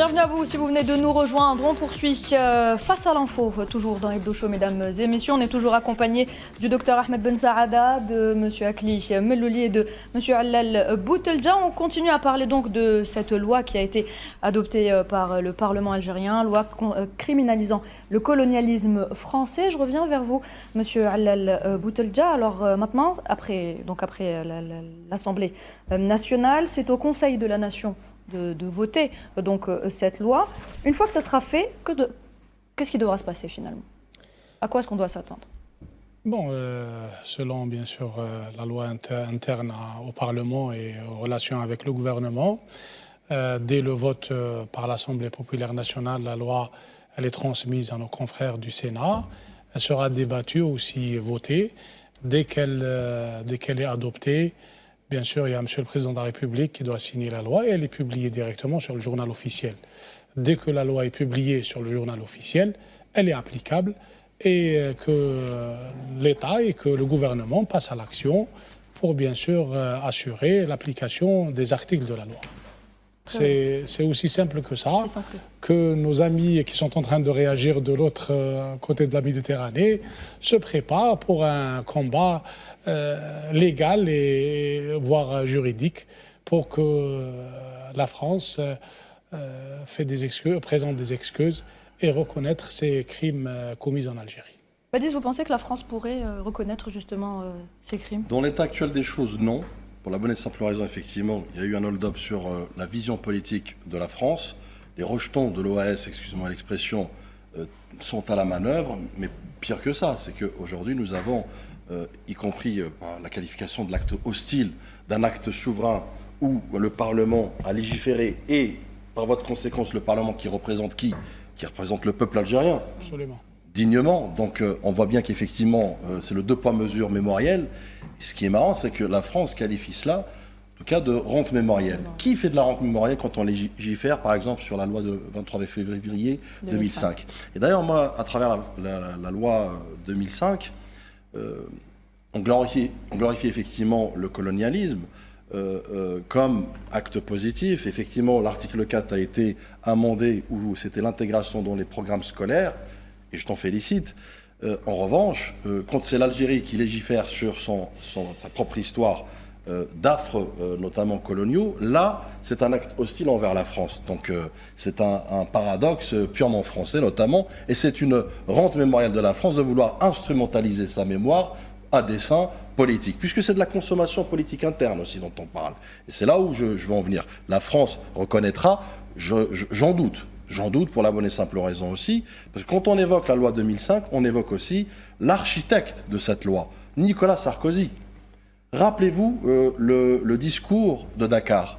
Bienvenue à vous si vous venez de nous rejoindre. On poursuit face à l'info, toujours dans Hebdo Show, mesdames et messieurs. On est toujours accompagné du docteur Ahmed Ben Saada, de monsieur Akli Mellouli et de monsieur Allal Boutelja. On continue à parler donc de cette loi qui a été adoptée par le Parlement algérien, loi criminalisant le colonialisme français. Je reviens vers vous, monsieur Allal Boutelja. Alors maintenant, après l'Assemblée nationale, c'est au Conseil de la Nation de voter donc cette loi. Une fois que ça sera fait, qu'est-ce qui devra se passer finalement? À quoi est-ce qu'on doit s'attendre? Bon, selon bien sûr la loi interne au Parlement et aux relations avec le gouvernement, dès le vote par l'Assemblée populaire nationale, la loi elle est transmise à nos confrères du Sénat. Elle sera débattue, aussi votée. Dès qu'elle est adoptée, bien sûr, il y a M. le Président de la République qui doit signer la loi et elle est publiée directement sur le journal officiel. Dès que la loi est publiée sur le journal officiel, elle est applicable et que l'État et que le gouvernement passent à l'action pour bien sûr assurer l'application des articles de la loi. C'est aussi simple que ça, que nos amis qui sont en train de réagir de l'autre côté de la Méditerranée se préparent pour un combat légal et voire juridique pour que la France présente des excuses et reconnaître ces crimes commis en Algérie. Badis, vous pensez que la France pourrait reconnaître justement ces crimes? Dans l'état actuel des choses, non. Pour la bonne et simple raison, effectivement, il y a eu un hold-up sur la vision politique de la France. Les rejetons de l'OAS, excusez-moi l'expression, sont à la manœuvre. Mais pire que ça, c'est qu'aujourd'hui, nous avons, y compris la qualification de l'acte hostile, d'un acte souverain où le Parlement a légiféré et, par voie de conséquence, le Parlement qui représente qui? Qui représente le peuple algérien. Absolument. Dignement. Donc on voit bien qu'effectivement, c'est le deux poids mesures mémoriel. Et ce qui est marrant, c'est que la France qualifie cela, en tout cas, de rente mémorielle. Qui fait de la rente mémorielle quand on légifère, par exemple, sur la loi de 23 février 2005? Et d'ailleurs, moi, à travers la loi 2005, on glorifie effectivement le colonialisme comme acte positif. Effectivement, l'article 4 a été amendé où c'était l'intégration dans les programmes scolaires. Et je t'en félicite. En revanche, quand c'est l'Algérie qui légifère sur sa propre histoire d'affres, notamment coloniaux, là, c'est un acte hostile envers la France. Donc c'est un paradoxe purement français, notamment, et c'est une rente mémorielle de la France de vouloir instrumentaliser sa mémoire à dessein politique, puisque c'est de la consommation politique interne aussi dont on parle. Et c'est là où je veux en venir. La France reconnaîtra, j'en doute. J'en doute pour la bonne et simple raison aussi, parce que quand on évoque la loi 2005, on évoque aussi l'architecte de cette loi, Nicolas Sarkozy. Rappelez-vous le discours de Dakar,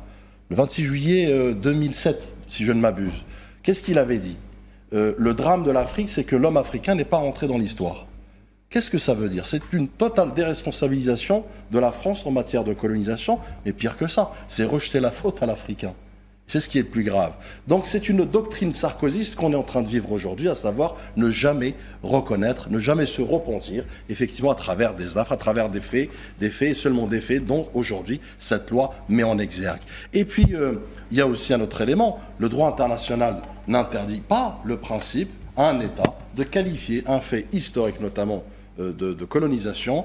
le 26 juillet 2007, si je ne m'abuse. Qu'est-ce qu'il avait dit? Le drame de l'Afrique, c'est que l'homme africain n'est pas rentré dans l'histoire. Qu'est-ce que ça veut dire? C'est une totale déresponsabilisation de la France en matière de colonisation, mais pire que ça, c'est rejeter la faute à l'Africain. C'est ce qui est le plus grave. Donc c'est une doctrine sarkozyste qu'on est en train de vivre aujourd'hui, à savoir ne jamais reconnaître, ne jamais se repentir, effectivement à travers des affres, à travers des faits et seulement des faits dont aujourd'hui cette loi met en exergue. Et puis il y a aussi un autre élément, le droit international n'interdit pas le principe à un État de qualifier un fait historique notamment de colonisation,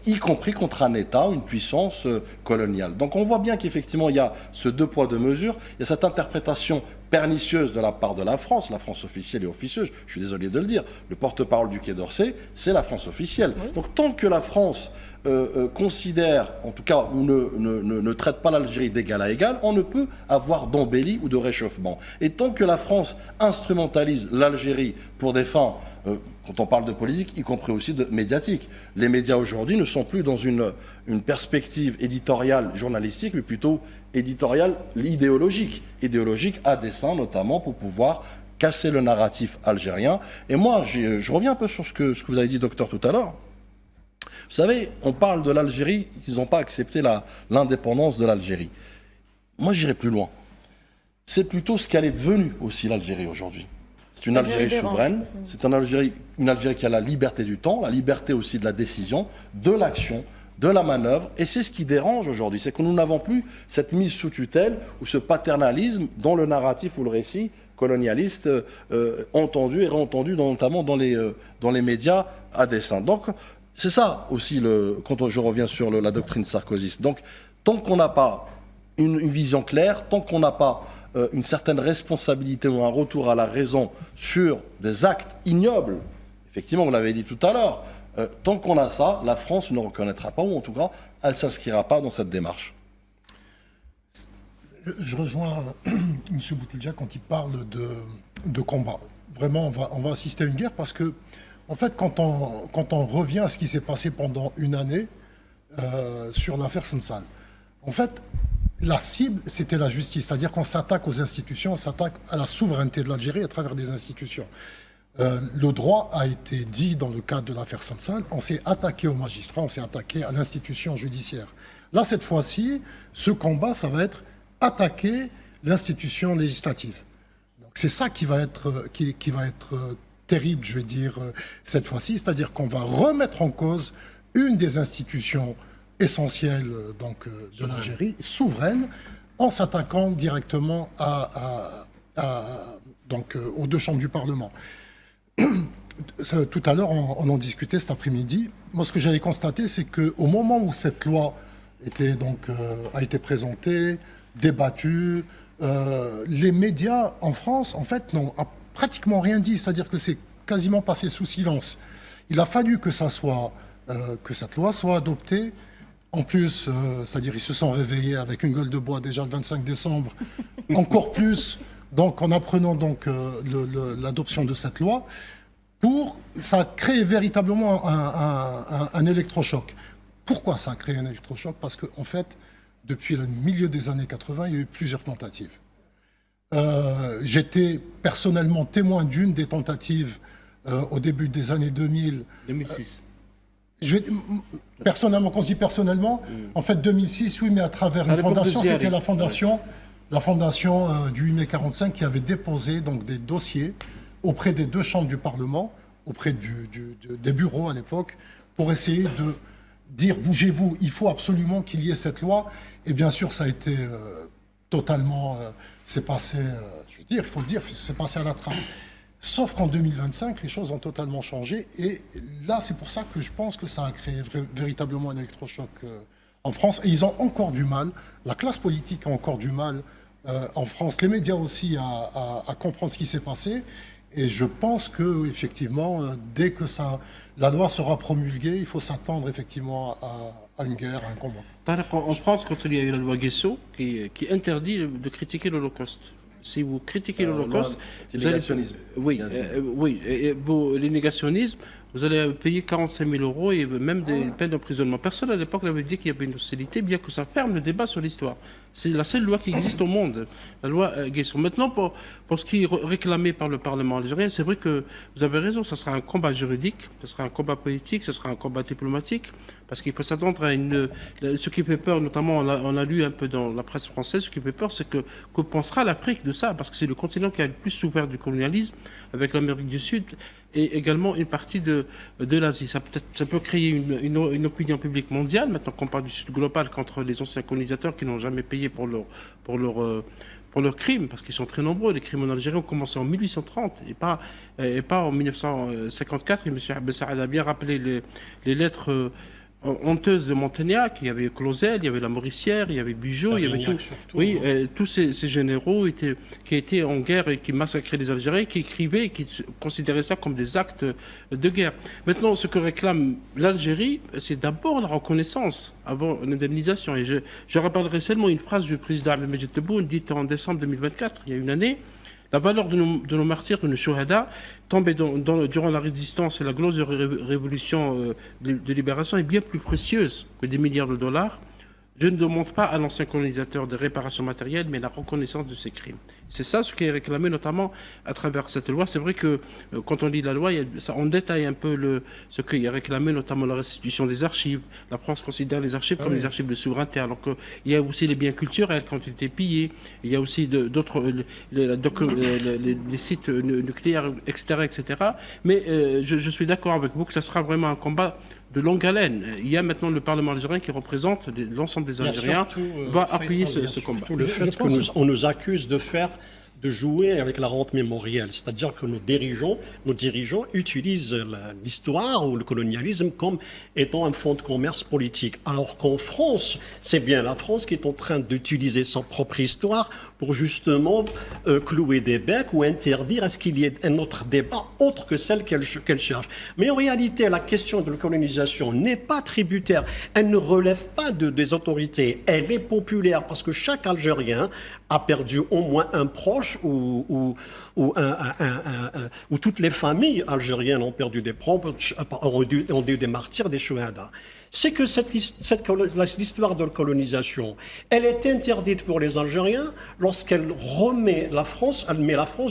y compris contre un État, une puissance coloniale. Donc on voit bien qu'effectivement il y a ce deux poids deux mesures, il y a cette interprétation pernicieuse de la part de la France officielle et officieuse, je suis désolé de le dire, le porte-parole du Quai d'Orsay, c'est la France officielle. Oui. Donc tant que la France considère, en tout cas, ou ne traite pas l'Algérie d'égal à égal, on ne peut avoir d'embellie ou de réchauffement. Et tant que la France instrumentalise l'Algérie pour des fins quand on parle de politique, y compris aussi de médiatique. Les médias aujourd'hui ne sont plus dans une perspective éditoriale journalistique, mais plutôt éditoriale idéologique. Idéologique à dessein, notamment pour pouvoir casser le narratif algérien. Et moi, je reviens un peu sur ce que vous avez dit, docteur, tout à l'heure. Vous savez, on parle de l'Algérie, ils n'ont pas accepté l'indépendance de l'Algérie. Moi, j'irai plus loin. C'est plutôt ce qu'elle est devenue aussi, l'Algérie, aujourd'hui. C'est une Algérie souveraine, c'est une Algérie qui a la liberté du temps, la liberté aussi de la décision, de l'action, de la manœuvre. Et c'est ce qui dérange aujourd'hui, c'est que nous n'avons plus cette mise sous tutelle ou ce paternalisme dont le narratif ou le récit colonialiste entendu et réentendu, notamment dans les médias à dessein. Donc, c'est ça aussi, quand je reviens sur la doctrine sarkozyste. Donc, tant qu'on n'a pas une vision claire, tant qu'on n'a pas une certaine responsabilité ou un retour à la raison sur des actes ignobles, effectivement, vous l'avez dit tout à l'heure, tant qu'on a ça, la France ne reconnaîtra pas, ou en tout cas, elle ne s'inscrira pas dans cette démarche. Je rejoins M. Boutelja quand il parle de combat. Vraiment, on va assister à une guerre parce que, en fait, quand on revient à ce qui s'est passé pendant une année sur l'affaire Sensal, en fait, la cible, c'était la justice. C'est-à-dire qu'on s'attaque aux institutions, on s'attaque à la souveraineté de l'Algérie à travers des institutions. Le droit a été dit dans le cadre de l'affaire Sensal, on s'est attaqué aux magistrats, on s'est attaqué à l'institution judiciaire. Là, cette fois-ci, ce combat, ça va être attaquer l'institution législative. Donc c'est ça qui va être terrible, je vais dire, cette fois-ci, c'est-à-dire qu'on va remettre en cause une des institutions essentielles de l'Algérie, souveraine, en s'attaquant directement aux deux chambres du Parlement. Tout à l'heure, on en discutait cet après-midi. Moi, ce que j'avais constaté, c'est qu'au moment où cette loi a été présentée, débattue, les médias en France, en fait, n'ont pratiquement rien dit. C'est-à-dire que c'est quasiment passé sous silence. Il a fallu que cette loi soit adoptée. En plus, c'est-à-dire ils se sont réveillés avec une gueule de bois déjà le 25 décembre, encore plus, donc en apprenant l'adoption de cette loi, ça a créé véritablement un électrochoc. Pourquoi ça a créé un électrochoc? Parce qu'en fait, depuis le milieu des années 80, il y a eu plusieurs tentatives. J'étais personnellement témoin d'une des tentatives au début des années 2000. 2006. Personnellement, quand je dis personnellement, en fait 2006, oui, mais à travers une fondation, c'était la fondation du 8 mai 45 qui avait déposé donc des dossiers auprès des deux chambres du Parlement, auprès des bureaux à l'époque, pour essayer de dire bougez-vous, il faut absolument qu'il y ait cette loi. Et bien sûr, ça a été totalement, c'est passé, je veux dire, il faut le dire, c'est passé à la trappe. Sauf qu'en 2025, les choses ont totalement changé. Et là, c'est pour ça que je pense que ça a créé véritablement un électrochoc en France. Et ils ont encore du mal, la classe politique a encore du mal en France, les médias aussi, à comprendre ce qui s'est passé. Et je pense que effectivement, dès que la loi sera promulguée, il faut s'attendre effectivement à une guerre, à un combat. En France, quand il y a eu la loi Guesso, qui interdit de critiquer l'Holocauste. Si vous critiquez l'Holocauste, vous allez... Oui, les négationnismes, vous allez payer 45 000 € et même des peines d'emprisonnement. Personne à l'époque n'avait dit qu'il y avait une hostilité, bien que ça ferme le débat sur l'histoire. C'est la seule loi qui existe au monde, la loi Guesson. Maintenant, pour ce qui est réclamé par le Parlement algérien, c'est vrai que vous avez raison, ça sera un combat juridique, ça sera un combat politique, ça sera un combat diplomatique, parce qu'il faut s'attendre à ce qui fait peur, notamment on a lu un peu dans la presse française, ce qui fait peur, c'est que pensera l'Afrique de ça, parce que c'est le continent qui a le plus souffert du colonialisme, avec l'Amérique du Sud, et également une partie de l'Asie. Ça peut créer une opinion publique mondiale, maintenant qu'on parle du Sud global, contre les anciens colonisateurs qui n'ont jamais payé pour leurs crimes, parce qu'ils sont très nombreux. Les crimes en Algérie ont commencé en 1830 et pas en 1954. Et M. Abdel Saad a bien rappelé les lettres honteuse de Montaignac. Il y avait Clausel, il y avait la Mauricière, il y avait Bugeaud, il y avait tous ces généraux qui étaient en guerre et qui massacraient les Algériens, qui écrivaient et qui considéraient ça comme des actes de guerre. Maintenant, ce que réclame l'Algérie, c'est d'abord la reconnaissance avant l'indemnisation. Et je rappellerai seulement une phrase du président Abdelmejid Tebboune dite en décembre 2024, il y a une année. La valeur de nos martyrs, de nos shuhada, tombés durant la résistance et la glorieuse révolution de libération est bien plus précieuse que des milliards de dollars. Je ne demande pas à l'ancien colonisateur des réparations matérielles, mais la reconnaissance de ses crimes. C'est ça ce qui est réclamé notamment à travers cette loi. C'est vrai que quand on lit la loi, on détaille un peu ce qui est réclamé, notamment la restitution des archives. La France considère les archives comme les archives de souveraineté. Alors qu'il y a aussi les biens culturels qui ont été pillés. Il y a aussi d'autres les sites nucléaires, etc. Mais je suis d'accord avec vous que ça sera vraiment un combat de longue haleine. Il y a maintenant le Parlement algérien qui représente l'ensemble des Algériens, va appuyer ce combat. Le fait qu'on nous accuse de jouer avec la rente mémorielle, c'est-à-dire que nos dirigeants utilisent l'histoire ou le colonialisme comme étant un fonds de commerce politique. Alors qu'en France, c'est bien la France qui est en train d'utiliser son propre histoire pour justement clouer des becs ou interdire à ce qu'il y ait un autre débat autre que celle qu'elle cherche. Mais en réalité, la question de la colonisation n'est pas tributaire, elle ne relève pas des autorités, elle est populaire parce que chaque Algérien a perdu au moins un proche ou toutes les familles algériennes ont perdu des proches, ont eu des martyrs, des chouhadas. C'est que l'histoire de la colonisation, elle est interdite pour les Algériens lorsqu'elle met la France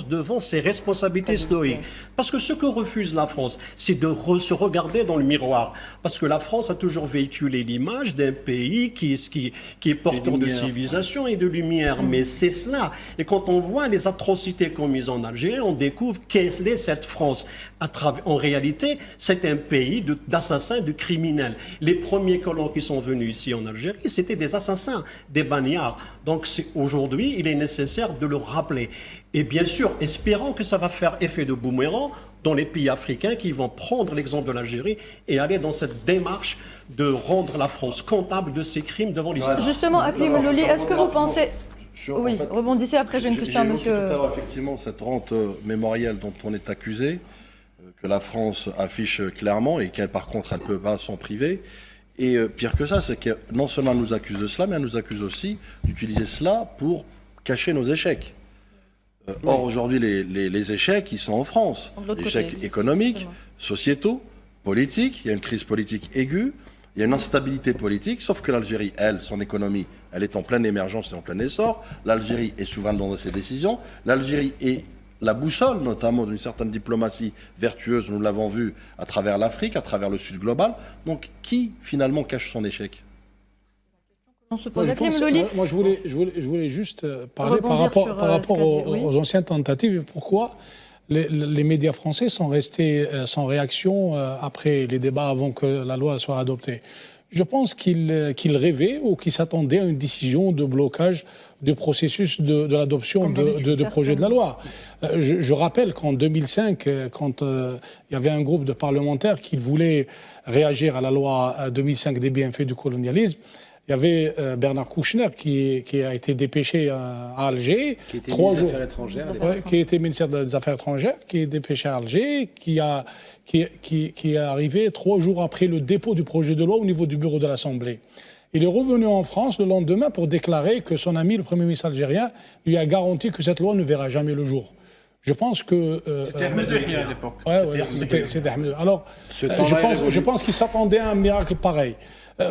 devant ses responsabilités historiques. Parce que ce que refuse la France, c'est de se regarder dans le miroir. Parce que la France a toujours véhiculé l'image d'un pays qui est porteur de civilisation et de lumière. Mais c'est cela. Et quand on voit les atrocités commises en Algérie, on découvre quelle est cette France. En réalité, c'est un pays d'assassins, de criminels. Les premiers colons qui sont venus ici en Algérie, c'était des assassins, des bagnards. Donc aujourd'hui, il est nécessaire de le rappeler. Et bien sûr, espérons que ça va faire effet de boomerang dans les pays africains qui vont prendre l'exemple de l'Algérie et aller dans cette démarche de rendre la France comptable de ses crimes devant l'histoire. Justement, Akli Melloli, est-ce que vous pensez... Oui, rebondissez, après j'ai une question à monsieur... Tout à l'heure, effectivement, cette rente mémorielle dont on est accusé, que la France affiche clairement et qu'elle, par contre, elle ne peut pas s'en priver. Et pire que ça, c'est que non seulement elle nous accuse de cela, mais elle nous accuse aussi d'utiliser cela pour cacher nos échecs. Or, aujourd'hui, les échecs, ils sont en France. Échecs économiques, sociétaux, politiques. Il y a une crise politique aiguë. Il y a une instabilité politique, sauf que l'Algérie, elle, son économie, elle est en pleine émergence et en plein essor. L'Algérie est souveraine dans ses décisions. L'Algérie est la boussole, notamment d'une certaine diplomatie vertueuse, nous l'avons vu à travers l'Afrique, à travers le Sud global. Donc, qui finalement cache son échec ? Moi, je voulais juste parler par rapport aux anciennes tentatives. Pourquoi les médias français sont restés sans réaction après les débats avant que la loi soit adoptée? Je pense qu'ils rêvaient ou qu'ils s'attendaient à une décision de blocage du processus de l'adoption de projet de la loi. Je rappelle qu'en 2005, quand il y avait un groupe de parlementaires qui voulaient réagir à la loi 2005 des bienfaits du colonialisme, il y avait Bernard Kouchner qui a été dépêché à Alger. Qui était ministre des Affaires étrangères. Qui était ministère des Affaires étrangères, qui est dépêché à Alger, qui est arrivé 3 jours après le dépôt du projet de loi au niveau du bureau de l'Assemblée. Il est revenu en France le lendemain pour déclarer que son ami, le Premier ministre algérien, lui a garanti que cette loi ne verra jamais le jour. Je pense que... c'était Ahmed Yahia à l'époque. C'était Ahmed. Alors, je pense qu'il s'attendait à un miracle pareil.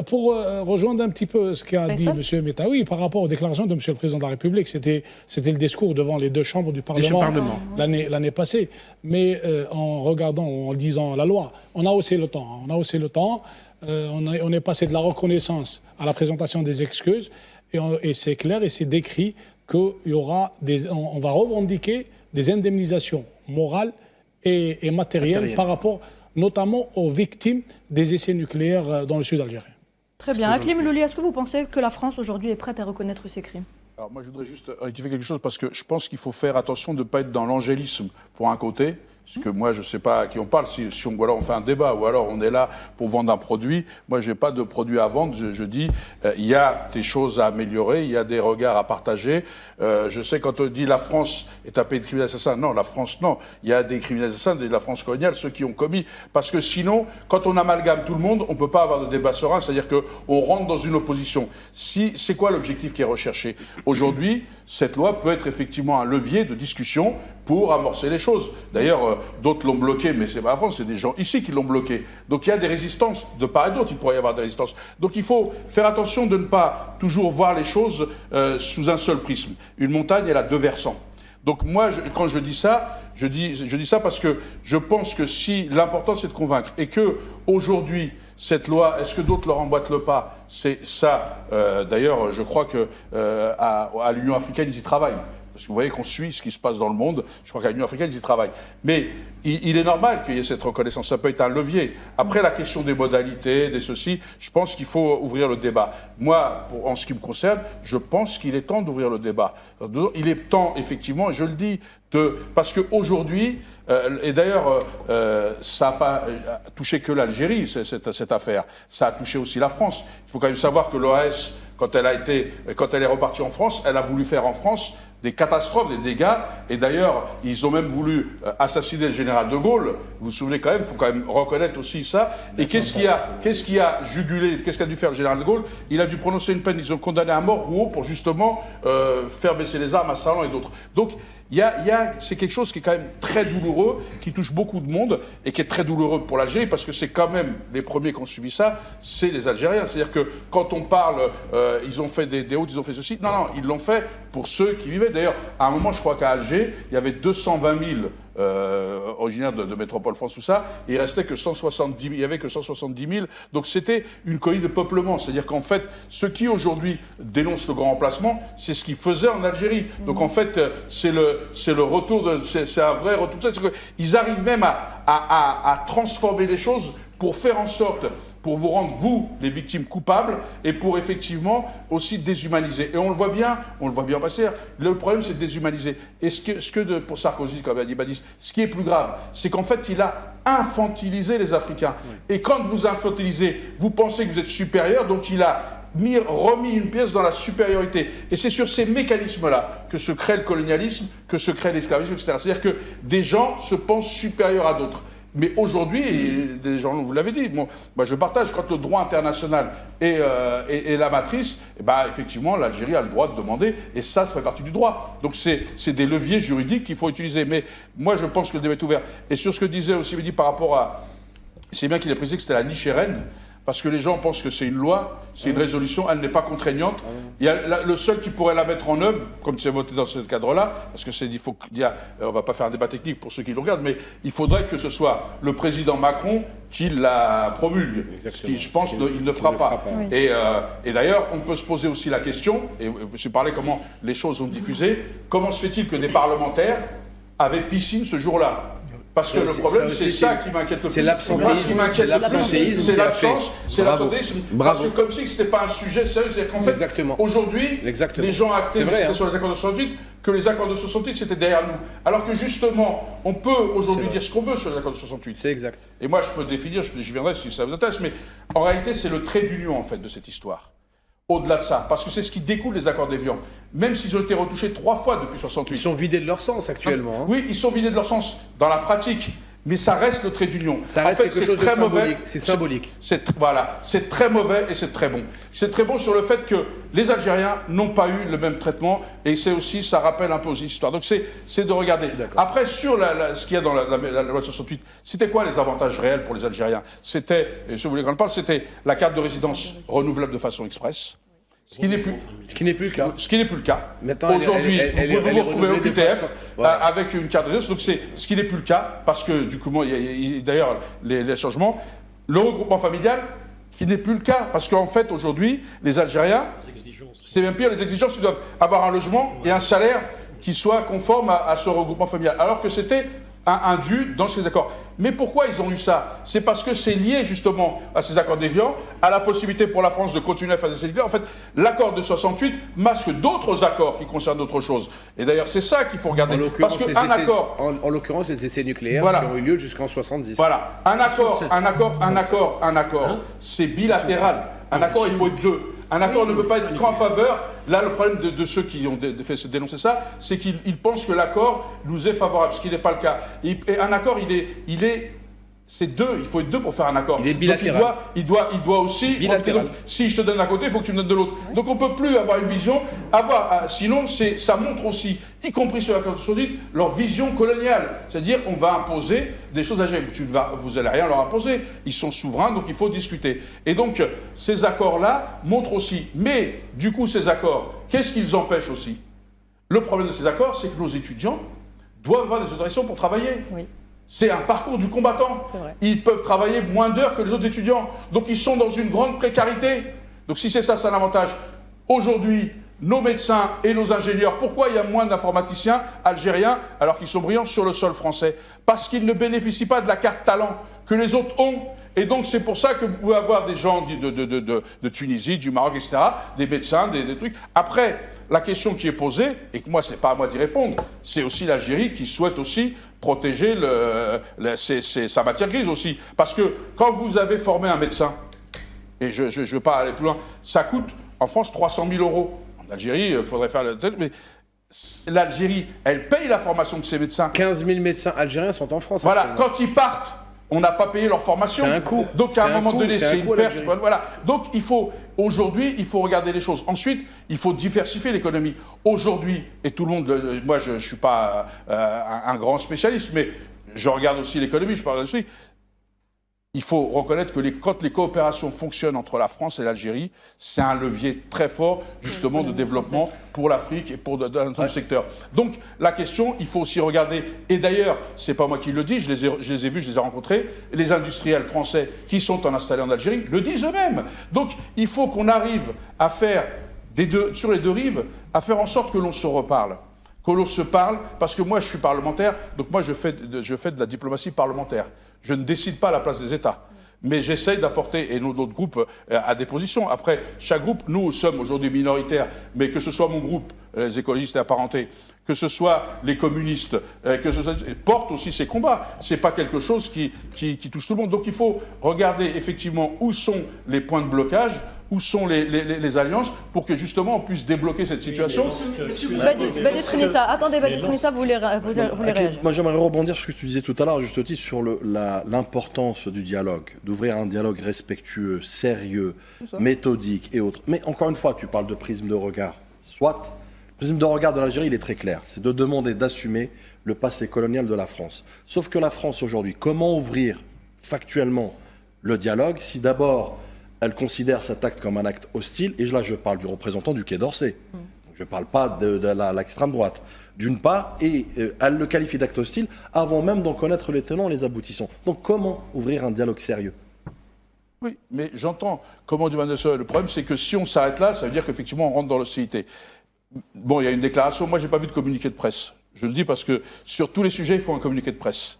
Pour rejoindre un petit peu ce qu'a dit M. Metaoui par rapport aux déclarations de M. le Président de la République, c'était le discours devant les 2 chambres du Parlement l'année passée. Mais en regardant, en lisant la loi, on a haussé le temps. On est passé de la reconnaissance à la présentation des excuses. Et c'est clair et c'est décrit qu'on va revendiquer des indemnisations morales et matérielles par rapport notamment aux victimes des essais nucléaires dans le sud algérien. Très bien. Akli Melloli, est-ce que vous pensez que la France aujourd'hui est prête à reconnaître ces crimes ? Alors moi je voudrais juste rectifier quelque chose parce que je pense qu'il faut faire attention de ne pas être dans l'angélisme pour un côté. Parce que moi, je ne sais pas à qui on parle, ou alors on fait un débat, ou alors on est là pour vendre un produit. Moi, je n'ai pas de produit à vendre. Je dis, il y a des choses à améliorer, il y a des regards à partager. Je sais quand on dit la France est un pays de criminels assassins. Non, la France, non. Il y a des criminels assassins de la France coloniale, ceux qui ont commis. Parce que sinon, quand on amalgame tout le monde, on ne peut pas avoir de débat serein. C'est-à-dire qu'on rentre dans une opposition. C'est quoi l'objectif qui est recherché ? Aujourd'hui, cette loi peut être effectivement un levier de discussion pour amorcer les choses. D'ailleurs, d'autres l'ont bloqué, mais c'est pas la France, c'est des gens ici qui l'ont bloqué. Donc il y a des résistances de part et d'autre, il pourrait y avoir des résistances. Donc il faut faire attention de ne pas toujours voir les choses sous un seul prisme. Une montagne, elle a 2 versants. Donc moi, quand je dis ça, je dis ça parce que je pense que si l'important c'est de convaincre et que aujourd'hui cette loi, est-ce que d'autres leur emboîtent le pas? C'est ça. D'ailleurs, je crois que à l'Union africaine ils y travaillent. Parce que vous voyez qu'on suit ce qui se passe dans le monde. Je crois qu'à l'Union africaine, ils y travaillent. Mais il est normal qu'il y ait cette reconnaissance. Ça peut être un levier. Après, la question des modalités, des ceci, je pense qu'il faut ouvrir le débat. Moi, en ce qui me concerne, je pense qu'il est temps d'ouvrir le débat. Il est temps, effectivement, je le dis, parce qu'aujourd'hui, et d'ailleurs, ça n'a pas touché que l'Algérie, cette affaire. Ça a touché aussi la France. Il faut quand même savoir que l'OAS, quand elle est repartie en France, elle a voulu faire en France des catastrophes, des dégâts, et d'ailleurs, ils ont même voulu assassiner le général de Gaulle. Vous vous souvenez quand même, il faut quand même reconnaître aussi ça. Et qu'est-ce qui a jugulé, qu'est-ce qu'a dû faire le général de Gaulle? Il a dû prononcer une peine, ils ont condamné à mort Rouault pour justement faire baisser les armes à Salan et d'autres. Donc, c'est quelque chose qui est quand même très douloureux, qui touche beaucoup de monde et qui est très douloureux pour l'Algérie parce que c'est quand même les premiers qui ont subi ça, c'est les Algériens. C'est-à-dire que quand on parle, ils ont fait des routes, ils ont fait ceci. Non, ils l'ont fait pour ceux qui vivaient. D'ailleurs, à un moment, je crois qu'à Alger, il y avait 220 000 originaires de Métropole France, tout ça, et il restait que 170 000, il y avait que 170 000. Donc c'était une colonie de peuplement. C'est-à-dire qu'en fait, ceux qui aujourd'hui dénoncent le grand remplacement, c'est ce qu'ils faisaient en Algérie. Donc en fait, c'est le retour c'est un vrai retour. Ils arrivent même à transformer les choses pour faire en sorte, pour vous rendre, vous, les victimes coupables, et pour effectivement aussi déshumaniser. Et on le voit bien passer. Le problème, c'est de déshumaniser. Et pour Sarkozy, comme a dit Badis, ce qui est plus grave, c'est qu'en fait, il a infantilisé les Africains. Oui. Et quand vous infantilisez, vous pensez que vous êtes supérieur, donc il a remis une pièce dans la supériorité. Et c'est sur ces mécanismes-là que se crée le colonialisme, que se crée l'esclavagisme, etc. C'est-à-dire que des gens se pensent supérieurs à d'autres. Mais aujourd'hui, des gens, vous l'avez dit, moi je partage, quand le droit international est la matrice, effectivement, l'Algérie a le droit de demander, et ça fait partie du droit. Donc c'est des leviers juridiques qu'il faut utiliser. Mais moi, je pense que le débat est ouvert. Et sur ce que disait aussi Mehdi par rapport à... C'est bien qu'il ait précisé que c'était la niche RN, parce que les gens pensent que c'est une loi, c'est une résolution, elle n'est pas contraignante. Il y a le seul qui pourrait la mettre en œuvre, comme c'est voté dans ce cadre-là, parce que on ne va pas faire un débat technique pour ceux qui le regardent, mais il faudrait que ce soit le président Macron qui la promulgue. Ce qui, je pense, il ne fera pas. Oui. Et d'ailleurs, on peut se poser aussi la question, et je parlais comment les choses ont diffusé, comment se fait-il que des parlementaires avaient piscine ce jour-là? Parce que le problème, c'est ça qui m'inquiète le plus. C'est l'absentéisme. Ce qui m'inquiète le plus, c'est l'absence, c'est l'absentéisme. Parce que comme si ce n'était pas un sujet sérieux, c'est qu'en fait, aujourd'hui, les gens actaient sur les accords de 68, que les accords de 68, c'était derrière nous. Alors que justement, on peut aujourd'hui dire ce qu'on veut sur les accords de 68. C'est exact. Et moi, je peux définir, j'y viendrai si ça vous intéresse, mais en réalité, c'est le trait d'union, en fait, de cette histoire. Au-delà de ça, parce que c'est ce qui découle des accords d'Évian. Même s'ils ont été retouchés 3 fois depuis 68. Ils sont vidés de leur sens actuellement. Oui, ils sont vidés de leur sens dans la pratique, mais ça reste le trait d'union. Ça reste quelque chose de symbolique. C'est symbolique. Voilà, c'est très mauvais et c'est très bon. C'est très bon sur le fait que les Algériens n'ont pas eu le même traitement, et c'est aussi, ça rappelle un peu aussi l'histoire. Donc c'est de regarder. Après, sur ce qu'il y a dans la loi de 68, c'était quoi les avantages réels pour les Algériens? C'était, et si vous voulez qu'on en parle, c'était la carte de résidence renouvelable de façon express. Ce qui n'est plus le cas. Ce qui n'est plus le cas. Aujourd'hui, vous pouvez vous retrouver au QTF avec une carte de résidence. Donc c'est ce qui n'est plus le cas, parce que du coup, d'ailleurs, les changements, le regroupement familial, qui n'est plus le cas, parce qu'en fait, aujourd'hui, les Algériens, c'est même pire, les exigences, ils doivent avoir un logement et un salaire qui soit conforme à ce regroupement familial, alors que c'était un dû dans ces accords. Mais pourquoi ils ont eu ça? C'est parce que c'est lié justement à ces accords d'Évian, à la possibilité pour la France de continuer à faire des essais nucléaires. En fait, l'accord de 68 masque d'autres accords qui concernent d'autres choses. Et d'ailleurs, c'est ça qu'il faut regarder. Parce qu'un accord... En l'occurrence, les essais nucléaires qui ont eu lieu jusqu'en 70. Voilà. Un accord, c'est bilatéral. Un accord, il faut être deux. Un accord ne peut pas être qu'en faveur. Là, le problème de ceux qui ont fait dénoncer ça, c'est qu'ils pensent que l'accord nous est favorable, ce qui n'est pas le cas. Et un accord, c'est deux. Il faut être deux pour faire un accord. Il est bilatéral. Donc il doit aussi. Bilatéral. Donc, si je te donne d'un côté, il faut que tu me donnes de l'autre. Donc on ne peut plus avoir une vision. Sinon, ça montre aussi, y compris sur l'accord de 68, leur vision coloniale. C'est-à-dire, on va imposer des choses à gérer. Vous n'allez rien leur imposer. Ils sont souverains, donc il faut discuter. Et donc, ces accords-là montrent aussi. Mais, du coup, ces accords, qu'est-ce qu'ils empêchent aussi? Le problème de ces accords, c'est que nos étudiants doivent avoir des autorisations pour travailler. Oui. C'est un parcours du combattant. C'est vrai. Ils peuvent travailler moins d'heures que les autres étudiants. Donc ils sont dans une grande précarité. Donc si c'est ça, c'est un avantage. Aujourd'hui, nos médecins et nos ingénieurs, pourquoi il y a moins d'informaticiens algériens alors qu'ils sont brillants sur le sol français? Parce qu'ils ne bénéficient pas de la carte talent que les autres ont. Et donc c'est pour ça que vous pouvez avoir des gens de Tunisie, du Maroc, etc., des médecins, des trucs. Après, la question qui est posée, et que moi, c'est pas à moi d'y répondre, c'est aussi l'Algérie qui souhaite aussi protéger sa matière grise aussi. Parce que quand vous avez formé un médecin, et je ne veux pas aller plus loin, ça coûte en France 300 000 euros. En Algérie, il faudrait faire le... Mais l'Algérie, elle paye la formation de ses médecins. 15 000 médecins algériens sont en France. Voilà, quand ils partent, on n'a pas payé leur formation. C'est un coût. Donc à un moment donné, c'est c'est un une coût à perte. l'Algérie. Voilà. Donc aujourd'hui, il faut regarder les choses. Ensuite, il faut diversifier l'économie. Aujourd'hui, et tout le monde, moi je ne suis pas un grand spécialiste, mais je regarde aussi l'économie, je parle aussi. Il faut reconnaître que quand les coopérations fonctionnent entre la France et l'Algérie, c'est un levier très fort, justement, de développement pour l'Afrique et pour d'autres secteurs. Donc, la question, il faut aussi regarder, et d'ailleurs, c'est pas moi qui le dis, je les ai vus, je les ai rencontrés, les industriels français qui sont installés en Algérie le disent eux-mêmes. Donc, il faut qu'on arrive à faire, sur les deux rives, à faire en sorte que l'on se reparle. Que l'on se parle, parce que moi je suis parlementaire, donc moi je fais de la diplomatie parlementaire. Je ne décide pas à la place des États. Mais j'essaye d'apporter, et notre groupe a des positions. Après, chaque groupe, nous sommes aujourd'hui minoritaires, mais que ce soit mon groupe, les écologistes et apparentés, que ce soit les communistes, que ce soit, portent aussi ces combats. C'est pas quelque chose qui touche tout le monde. Donc il faut regarder effectivement où sont les points de blocage, où sont les alliances, pour que justement on puisse débloquer cette situation. Badis Khnissa, attendez, Badis Khnissa, vous voulez réagir? Moi j'aimerais rebondir sur ce que tu disais tout à l'heure, juste titre, sur l'importance du dialogue, d'ouvrir un dialogue respectueux, sérieux, méthodique et autres. Mais encore une fois, tu parles de prisme de regard. Soit, le prisme de regard de l'Algérie, il est très clair. C'est de demander d'assumer le passé colonial de la France. Sauf que la France aujourd'hui, comment ouvrir factuellement le dialogue si d'abord elle considère cet acte comme un acte hostile, et là je parle du représentant du Quai d'Orsay, je ne parle pas de l'extrême droite, d'une part, et elle le qualifie d'acte hostile avant même d'en connaître les tenants et les aboutissants. Donc comment ouvrir un dialogue sérieux? Oui, mais j'entends comment du le problème, c'est que si on s'arrête là, ça veut dire qu'effectivement on rentre dans l'hostilité. Bon, il y a une déclaration, moi j'ai pas vu de communiqué de presse. Je le dis parce que sur tous les sujets, il faut un communiqué de presse.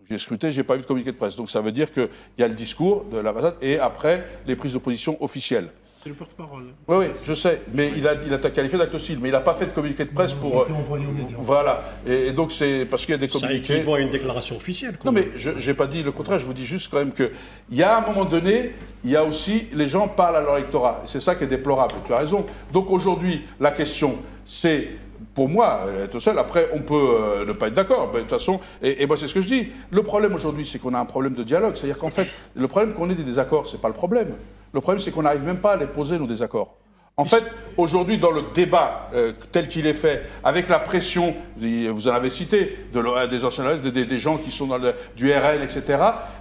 J'ai scruté, j'ai pas vu de communiqué de presse. Donc ça veut dire qu'il y a le discours de l'ambassade et après les prises de position officielles. C'est le porte-parole. Oui, oui, je sais, mais il a qualifié d'acte hostile, mais il n'a pas fait de communiqué de presse pour... envoyé aux médias. Voilà, et donc c'est parce qu'il y a des communiqués... Ça équivaut à une déclaration officielle. Non, mais je n'ai pas dit le contraire, je vous dis juste quand même qu'il y a un moment donné, il y a aussi, les gens parlent à leur électorat, et c'est ça qui est déplorable, tu as raison. Donc aujourd'hui, la question, c'est... Pour moi, tout seul, après, on peut ne pas être d'accord. De toute façon, et moi, c'est ce que je dis. Le problème aujourd'hui, c'est qu'on a un problème de dialogue. C'est-à-dire qu'en fait, le problème qu'on ait des désaccords, c'est pas le problème. Le problème, c'est qu'on n'arrive même pas à les poser, nos désaccords. En fait, aujourd'hui, dans le débat tel qu'il est fait, avec la pression, vous en avez cité, des anciens des gens qui sont du RN, etc.,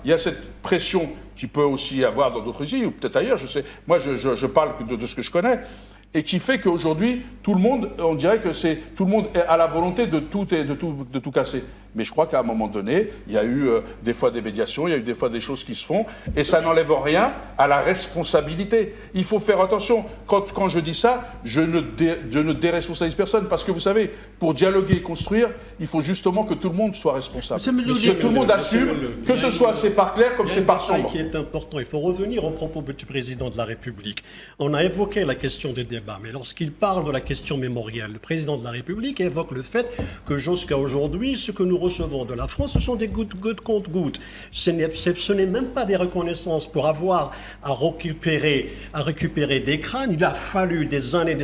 il y a cette pression qui peut aussi y avoir dans d'autres ici, ou peut-être ailleurs, je sais. Moi, je parle de ce que je connais. Et qui fait qu'aujourd'hui, tout le monde, on dirait que tout le monde a la volonté de tout casser. Mais je crois qu'à un moment donné, il y a eu des fois des médiations, il y a eu des fois des choses qui se font, et ça n'enlève rien à la responsabilité. Il faut faire attention. Quand je dis ça, je ne déresponsabilise personne, parce que vous savez, pour dialoguer et construire, il faut justement que tout le monde soit responsable. Que tout le monde assume, que ce soit c'est par clair comme c'est par sombre. Qui est important, il faut revenir au propos du président de la République. On a évoqué la question des débats, mais lorsqu'il parle de la question mémorielle, le président de la République évoque le fait que jusqu'à aujourd'hui, ce que nous recevons de la France, ce sont des gouttes contre gouttes. Ce n'est même pas des reconnaissances pour avoir à récupérer des crânes. Il a fallu des années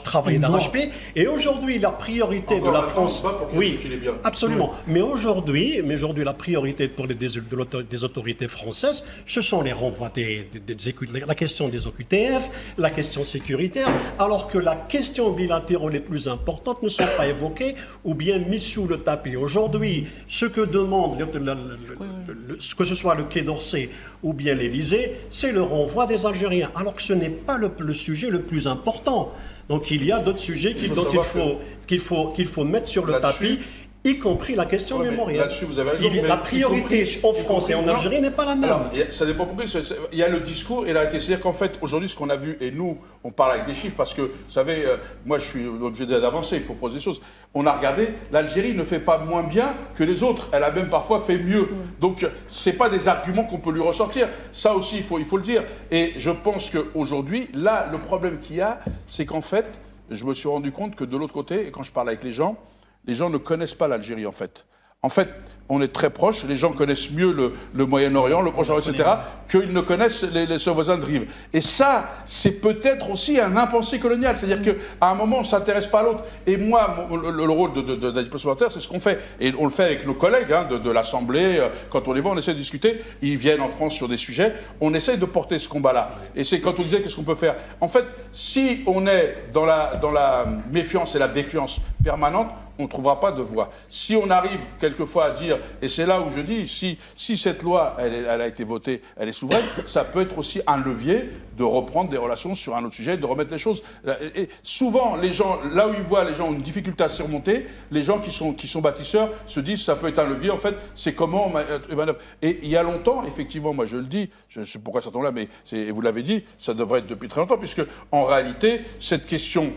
travail d'arrache-pied. Et aujourd'hui, la priorité de la France... Oui, absolument. Mais aujourd'hui, la priorité pour des autorités françaises, ce sont les renvois la question des OQTF, la question sécuritaire, alors que la question bilatérale les plus importantes ne sont pas évoquées ou bien mises sous le tapis. Aujourd'hui, ce que demande, que ce soit le Quai d'Orsay ou bien l'Élysée, c'est le renvoi des Algériens, alors que ce n'est pas le sujet le plus important. Donc il y a d'autres sujets qu'il faut mettre sur le tapis, y compris la question mémorielle. Là-dessus, vous avez raison. La priorité en France et en Algérie n'est pas la même. Alors, ça dépend pour qui. Il y a le discours et la réalité. C'est-à-dire qu'en fait, aujourd'hui, ce qu'on a vu, et nous, on parle avec des chiffres, parce que, vous savez, moi, je suis obligé d'avancer, il faut poser des choses. On a regardé, l'Algérie ne fait pas moins bien que les autres. Elle a même parfois fait mieux. Donc, ce n'est pas des arguments qu'on peut lui ressortir. Ça aussi, il faut le dire. Et je pense qu'aujourd'hui, là, le problème qu'il y a, c'est qu'en fait, je me suis rendu compte que de l'autre côté, et quand je parle avec les gens ne connaissent pas l'Algérie, en fait. En fait, on est très proches, les gens connaissent mieux le Moyen-Orient, le Proche-Orient, etc., qu'ils ne connaissent les seus voisins de rive. Et ça, c'est peut-être aussi un impensé colonial. C'est-à-dire qu'à un moment, on ne s'intéresse pas à l'autre. Et moi, le rôle de la diplomatie parlementaire, c'est ce qu'on fait. Et on le fait avec nos collègues de l'Assemblée. Quand on les voit, on essaie de discuter. Ils viennent en France sur des sujets. On essaie de porter ce combat-là. Et c'est quand on disait qu'est-ce qu'on peut faire. En fait, si on est dans la méfiance et la défiance permanente, on ne trouvera pas de voie. Si on arrive quelquefois à dire, et c'est là où je dis, si cette loi, elle a été votée, elle est souveraine, ça peut être aussi un levier de reprendre des relations sur un autre sujet, de remettre les choses. Et souvent, les gens, là où ils voient les gens ont une difficulté à surmonter, les gens qui sont bâtisseurs se disent, ça peut être un levier, en fait, c'est comment... Et il y a longtemps, effectivement, moi je le dis, je ne sais pourquoi ça tombe là, mais vous l'avez dit, ça devrait être depuis très longtemps, puisque en réalité, cette question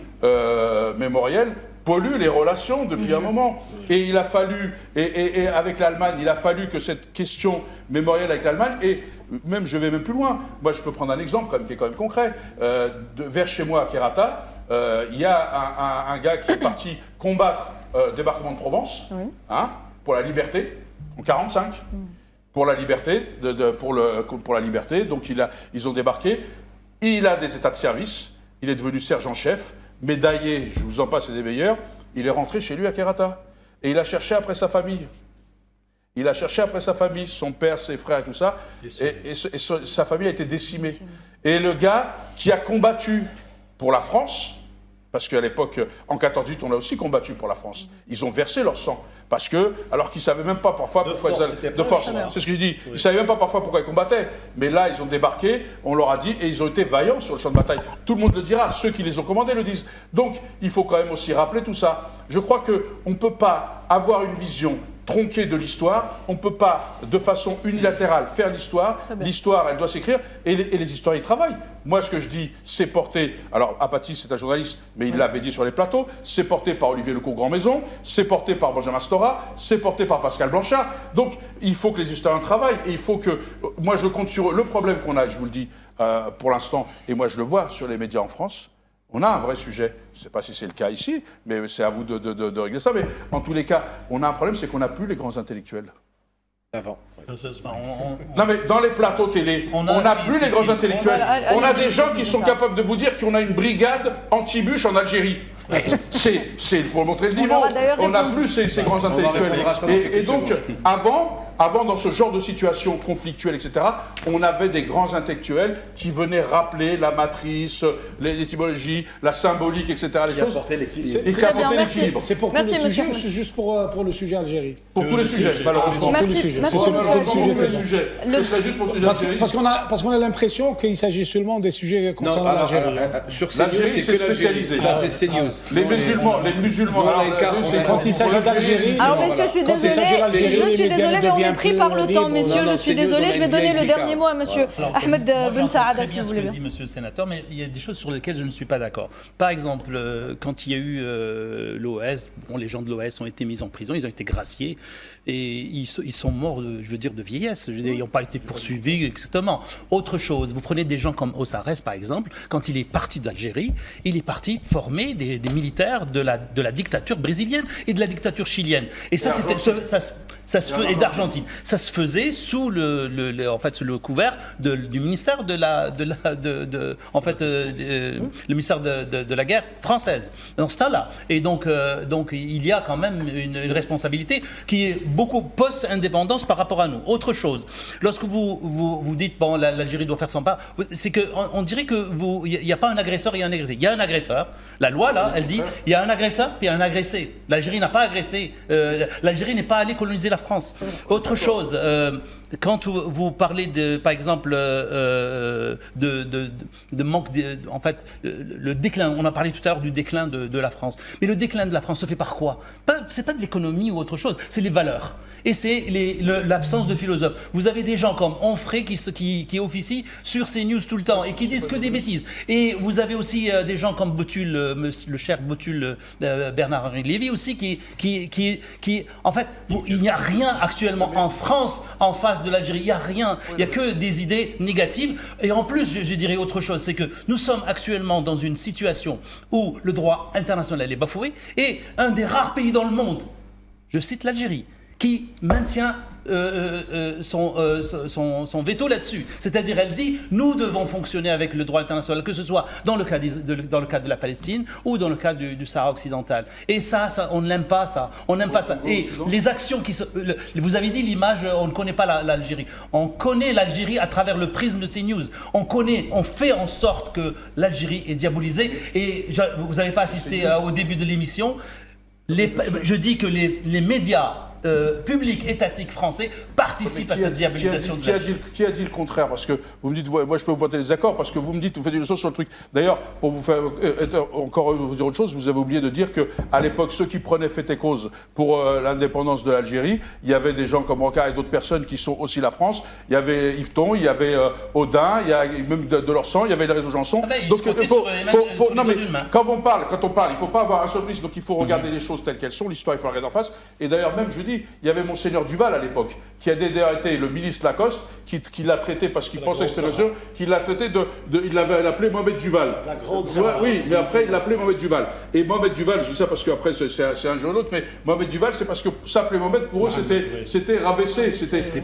mémorielle pollue les relations depuis un moment. Et il a fallu, et avec l'Allemagne, il a fallu que cette question mémorielle avec l'Allemagne, et même je vais même plus loin, moi je peux prendre un exemple qui est quand même concret, vers chez moi à Kherrata, il y a un gars qui est parti combattre débarquement de Provence, pour la liberté, en 1945, pour la liberté, pour la liberté, donc ils ont débarqué, il a des états de service, il est devenu sergent-chef, médaillé, je vous en passe, c'est des meilleurs, il est rentré chez lui à Kherrata. Et il a cherché après sa famille. Il a cherché après sa famille, son père, ses frères et tout ça. Et sa famille a été décimée. Et le gars qui a combattu pour la France, parce qu'à l'époque, en 14-18, on a aussi combattu pour la France. Ils ont versé leur sang. Parce que, alors qu'ils ne savaient même pas parfois pourquoi ils allaient. De force, c'est ce que je dis. Ils ne savaient même pas parfois pourquoi ils combattaient. Mais là, ils ont débarqué, on leur a dit, et ils ont été vaillants sur le champ de bataille. Tout le monde le dira, ceux qui les ont commandés le disent. Donc, il faut quand même aussi rappeler tout ça. Je crois qu'on ne peut pas avoir une vision tronquée de l'histoire, on ne peut pas, de façon unilatérale, faire l'histoire. L'histoire, elle doit s'écrire, et les historiens y travaillent. Moi, ce que je dis, c'est porté, alors Apatis, c'est un journaliste, mais il l'avait dit sur les plateaux, c'est porté par Olivier Lecourt-Grandmaison, c'est porté par Benjamin Stora, c'est porté par Pascal Blanchard. Donc, il faut que les historiens travaillent, et il faut que, moi, je compte sur eux. Le problème qu'on a, je vous le dis, pour l'instant, et moi, je le vois sur les médias en France, on a un vrai sujet. Je ne sais pas si c'est le cas ici, mais c'est à vous de régler ça. Mais en tous les cas, on a un problème, c'est qu'on n'a plus les grands intellectuels. Avant. Non mais dans les plateaux télé, on n'a plus les grands intellectuels. On a des gens qui sont capables de vous dire qu'on a une brigade anti-bûche en Algérie. C'est pour montrer le niveau. On n'a plus ces grands intellectuels. Et donc, avant, dans ce genre de situation conflictuelle, etc., on avait des grands intellectuels qui venaient rappeler la matrice, l'étymologie, la symbolique, etc. Les choses. Et qui apportaient l'équilibre. C'est pour tous les sujets ou c'est juste pour le sujet Algérie? Pour tous les sujets, malheureusement. Pour tous les sujets. Ce serait juste pour le sujet Algérie. Parce qu'on a l'impression qu'il s'agit seulement des sujets concernant l'Algérie. Sur l'Algérie, c'est spécialisé. C'est CNews. Les musulmans, quand il s'agit d'Algérie. Alors, messieurs, je suis désolée, mais on est pris par le temps, messieurs. Je suis désolée, je vais donner le dernier mot à monsieur Ahmed Ben Saada, si vous voulez bien. Dit monsieur le sénateur, mais il y a des choses sur lesquelles je ne suis pas d'accord. Par exemple, quand il y a eu l'OS, les gens de l'OS ont été mis en prison, ils ont été graciés, et ils sont morts, je veux dire, de vieillesse. Je veux dire, ils n'ont pas été poursuivis, exactement. Autre chose, vous prenez des gens comme Ossares, par exemple, quand il est parti d'Algérie, il est parti former des militaires de la dictature brésilienne et de la dictature chilienne. Et ça, et d'Argentine. Ça se faisait sous le couvert du ministère le ministère de la guerre française dans ce temps-là. Et donc il y a quand même une responsabilité qui est beaucoup post-indépendance par rapport à nous. Autre chose, lorsque vous dites bon, l'Algérie doit faire son part, c'est que on dirait que il n'y a pas un agresseur et un agressé. Il y a un agresseur. La loi là, elle dit il y a un agresseur puis un agressé. L'Algérie n'a pas agressé. L'Algérie n'est pas allée coloniser la France. Autre chose, quand vous parlez par exemple de manque, en fait, le déclin. On a parlé tout à l'heure du déclin de la France. Mais le déclin de la France se fait par quoi? C'est pas de l'économie ou autre chose. C'est les valeurs. Et c'est l'absence de philosophes. Vous avez des gens comme Onfray qui officient sur CNews tout le temps et qui disent que des bêtises. Et vous avez aussi des gens comme Botul, le cher Botul, Bernard-Henri Lévy aussi, qui en fait, il n'y a rien actuellement en France en face de l'Algérie. Il n'y a rien. Il n'y a que des idées négatives. Et en plus, je dirais autre chose, c'est que nous sommes actuellement dans une situation où le droit international est bafoué et un des rares pays dans le monde, je cite l'Algérie, qui maintient son veto là-dessus. C'est-à-dire, elle dit, nous devons fonctionner avec le droit international, que ce soit dans le cas de la Palestine ou dans le cas du Sahara occidental. Et ça on n'aime pas ça. On n'aime pas ça. Et les actions vous avez dit l'image, on ne connaît pas l'Algérie. On connaît l'Algérie à travers le prisme de CNews. On fait en sorte que l'Algérie est diabolisée. Et vous n'avez pas assisté au début de l'émission. Je dis que les médias publics, étatiques français participent à cette diabolisation de l'Algérie. Qui a dit le contraire? Parce que vous me dites, moi je peux vous porter des accords, parce que vous me dites, vous faites une chose sur le truc. D'ailleurs, pour vous faire encore vous dire autre chose, vous avez oublié de dire qu'à l'époque, ceux qui prenaient fait et cause pour l'indépendance de l'Algérie, il y avait des gens comme Rocard et d'autres personnes qui sont aussi la France. Il y avait Yveton, il y avait Audin, il y a même de leur sang, il y avait les réseaux Janson. Donc quand on parle, il ne faut pas avoir un seul prisme, donc il faut regarder les choses telles qu'elles sont, l'histoire il faut la regarder en face. Et d'ailleurs même, je dis, il y avait Monseigneur Duval à l'époque, qui a été le ministre Lacoste, qui l'a traité, parce qu'il pensait que c'était le seul, qui l'a traité il l'avait appelé Mohamed Duval. La grande oui, mais après il l'appelait Mohamed Duval. Et Mohamed Duval, je dis ça parce qu'après c'est un jeu ou l'autre, mais Mohamed Duval, c'est parce que s'appeler Mohamed, pour eux, c'était rabaissé,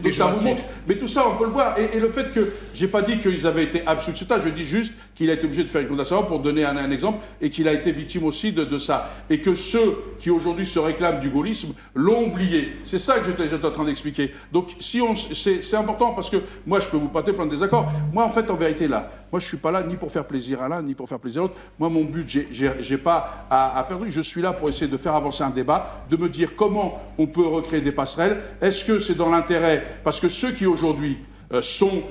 donc ça vous montre. Mais tout ça, on peut le voir. Et le fait que, j'ai pas dit qu'ils avaient été absous de ça, je dis juste qu'il a été obligé de faire une condamnation pour donner un exemple, et qu'il a été victime aussi de ça. Et que ceux qui aujourd'hui se réclament du gaullisme l'ont oublié. C'est ça que j'étais en train d'expliquer. Donc, c'est important, parce que moi, je peux vous porter plein de désaccords. Moi, en fait, en vérité, là, moi, je suis pas là ni pour faire plaisir à l'un, ni pour faire plaisir à l'autre. Moi, mon but, j'ai pas à faire truc. Je suis là pour essayer de faire avancer un débat, de me dire comment on peut recréer des passerelles. Est-ce que c'est dans l'intérêt, parce que ceux qui aujourd'hui font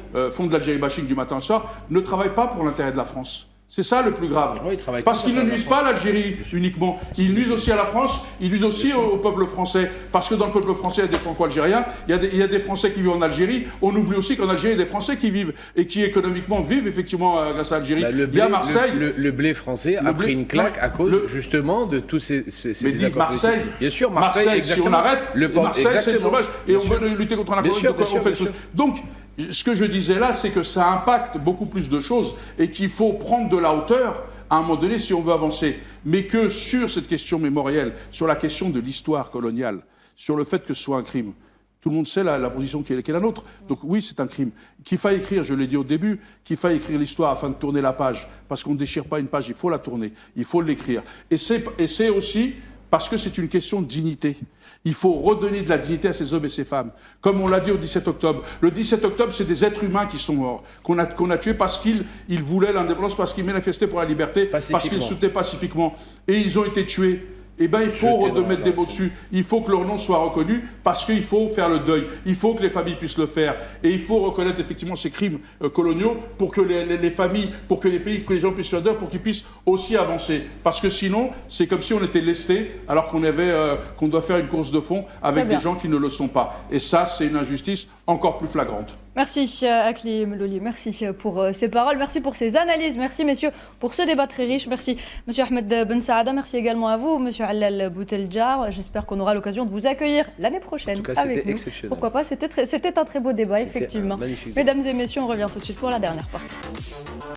de l'Algérie bashing du matin au soir, ne travaillent pas pour l'intérêt de la France. C'est ça le plus grave. Parce qu'ils ne nuisent pas à l'Algérie uniquement. Ils nuisent aussi à la France, ils nuisent aussi au peuple français. Parce que dans le peuple français, il y a des Franco-Algériens, il y a des Français qui vivent en Algérie. On oublie aussi qu'en Algérie, il y a des Français qui vivent et qui économiquement vivent effectivement grâce à l'Algérie. Il y a Marseille. Le blé français a pris une claque à cause justement de tous ces désaccords. Marseille. Bien sûr, Marseille, si on arrête, Marseille, c'est le chômage. Et on veut lutter contre la corruption, donc on fait tout. Donc, ce que je disais là, c'est que ça impacte beaucoup plus de choses et qu'il faut prendre de la hauteur à un moment donné si on veut avancer. Mais que sur cette question mémorielle, sur la question de l'histoire coloniale, sur le fait que ce soit un crime, tout le monde sait la position qui est la nôtre. Donc oui, c'est un crime. Qu'il faille écrire, je l'ai dit au début, qu'il faille écrire l'histoire afin de tourner la page. Parce qu'on ne déchire pas une page, il faut la tourner, il faut l'écrire. Et c'est aussi parce que c'est une question de dignité. Il faut redonner de la dignité à ces hommes et ces femmes. Comme on l'a dit au 17 octobre. Le 17 octobre, c'est des êtres humains qui sont morts, qu'on a tués parce qu'ils voulaient l'indépendance, parce qu'ils manifestaient pour la liberté, parce qu'ils soutenaient pacifiquement. Et ils ont été tués. Eh bien, il faut remettre des mots dessus. Il faut que leur nom soit reconnu parce qu'il faut faire le deuil. Il faut que les familles puissent le faire. Et il faut reconnaître effectivement ces crimes coloniaux pour que les familles, pour que les pays, que les gens puissent faire le deuil, pour qu'ils puissent aussi avancer. Parce que sinon, c'est comme si on était lestés alors qu'on doit faire une course de fond avec des gens qui ne le sont pas. Et ça, c'est une injustice encore plus flagrante. Merci Akli Melloli, merci pour ces paroles, merci pour ces analyses, merci messieurs pour ce débat très riche, merci monsieur Ahmed Ben Saada, merci également à vous monsieur Allal Bouteljar, j'espère qu'on aura l'occasion de vous accueillir l'année prochaine avec nous. Pourquoi pas, c'était un très beau débat effectivement. Mesdames et messieurs, on revient tout de suite pour la dernière partie.